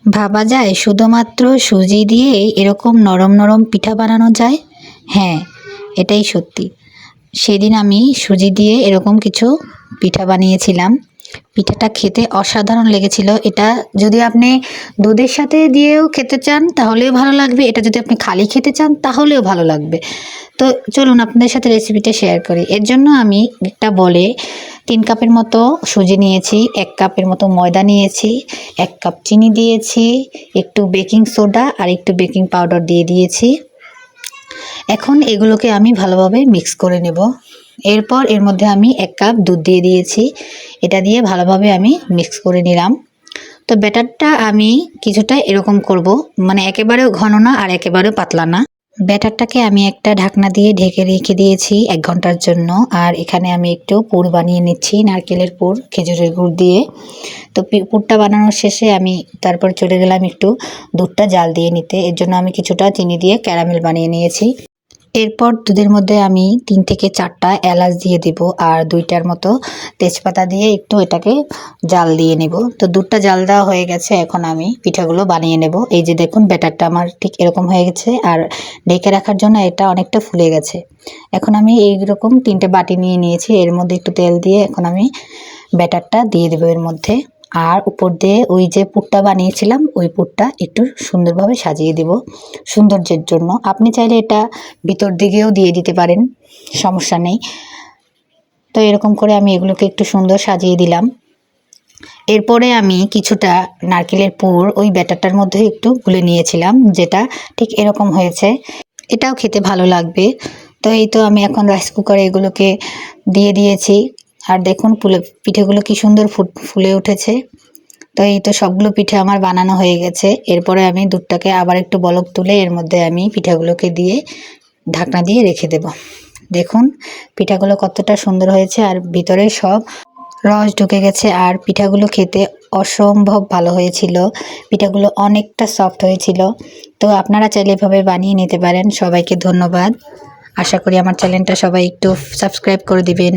ভাবা যায় শুধুমাত্র সুজি দিয়ে এরকম নরম নরম পিঠা বানানো যায়। হ্যাঁ, এটাই সত্যি। সেদিন আমি সুজি দিয়ে এরকম কিছু পিঠা বানিয়েছিলাম। পিঠাটা খেতে অসাধারণ লেগেছিল। এটা যদি আপনি দুধের সাথে দিয়েও খেতে চান তাহলেও ভালো লাগবে, এটা যদি আপনি খালি খেতে চান তাহলেও ভালো লাগবে। তো চলুন আপনাদের সাথে রেসিপিটা শেয়ার করি। এর জন্য আমি একটা বলে 3 কাপের মতো সুজি নিয়েছি, 1 কাপের মতো ময়দা নিয়েছি, 1 কাপ চিনি দিয়েছি, একটু বেকিং সোডা আর একটু বেকিং পাউডার দিয়ে দিয়েছি। এখন এগুলোকে আমি ভালোভাবে মিক্স করে নেব। এরপর এর মধ্যে আমি 1 কাপ দুধ দিয়ে দিয়েছি। এটা দিয়ে ভালোভাবে আমি মিক্স করে নিলাম। তো ব্যাটারটা আমি কিছুটা এরকম করব, মানে একেবারেও ঘন না আর একেবারেও পাতলা না। ব্যাটারটাকে আমি একটা ঢাকনা দিয়ে ঢেকে রেখে দিয়েছি 1 ঘন্টার জন্য। আর এখানে আমি একটু পুর বানিয়ে নিচ্ছি, নারকেলের পুর খেজুরের গুড় দিয়ে। তো পুরটা বানানোর শেষে আমি তারপর চলে গেলাম একটু দুধটা জাল দিয়ে নিতে। এর জন্য আমি কিছুটা চিনি দিয়ে ক্যারামেল বানিয়ে নিয়েছি। এরপর দুধের মধ্যে আমি 3 থেকে 4টা এলাচ দিয়ে দিব আর 2টার মতো তেজপাতা দিয়ে একটু এটাকে জাল দিয়ে নেব। তো দুধটা জাল দেওয়া হয়ে গেছে, এখন আমি পিঠাগুলো বানিয়ে নেব। এই যে দেখুন ব্যাটারটা আমার ঠিক এরকম হয়ে গেছে আর ঢেকে রাখার জন্য এটা অনেকটা ফুলে গেছে। এখন আমি এইরকম 3টে বাটি নিয়ে নিয়েছি, এর মধ্যে একটু তেল দিয়ে এখন আমি ব্যাটারটা দিয়ে দেবো এর মধ্যে। আর উপর দিয়ে ওই যে পুরটা বানিয়েছিলাম ওই পুরটা একটু সুন্দরভাবে সাজিয়ে দেব সৌন্দর্যের জন্য। আপনি চাইলে এটা ভিতর দিকেও দিয়ে দিতে পারেন, সমস্যা নেই। তো এরকম করে আমি এগুলোকে একটু সুন্দর সাজিয়ে দিলাম। এরপরে আমি কিছুটা নারকেলের পুর ওই ব্যাটারটার মধ্যে একটু গুলে নিয়েছিলাম, যেটা ঠিক এরকম হয়েছে। এটাও খেতে ভালো লাগবে। তো এই তো আমি এখন রাইস কুকারে এগুলোকে দিয়ে দিয়েছি। আর দেখুন পিঠেগুলো কি সুন্দর ফুলে উঠেছে। তো এই তো সবগুলো পিঠে আমার বানানো হয়ে গেছে। এরপরে আমি দুধটাকে আবার একটু বলক তুলে এর মধ্যে আমি পিঠাগুলোকে দিয়ে ঢাকনা দিয়ে রেখে দেব। দেখুন পিঠাগুলো কতটা সুন্দর হয়েছে আর ভিতরে সব রস ঢুকে গেছে। আর পিঠাগুলো খেতে অসম্ভব ভালো হয়েছিল। পিঠাগুলো অনেকটা সফট হয়েছিল। তো আপনারা চাইলে এভাবে বানিয়ে নিতে পারেন। সবাইকে ধন্যবাদ। আশা করি আমার চ্যানেলটা সবাই একটু সাবস্ক্রাইব করে দিবেন।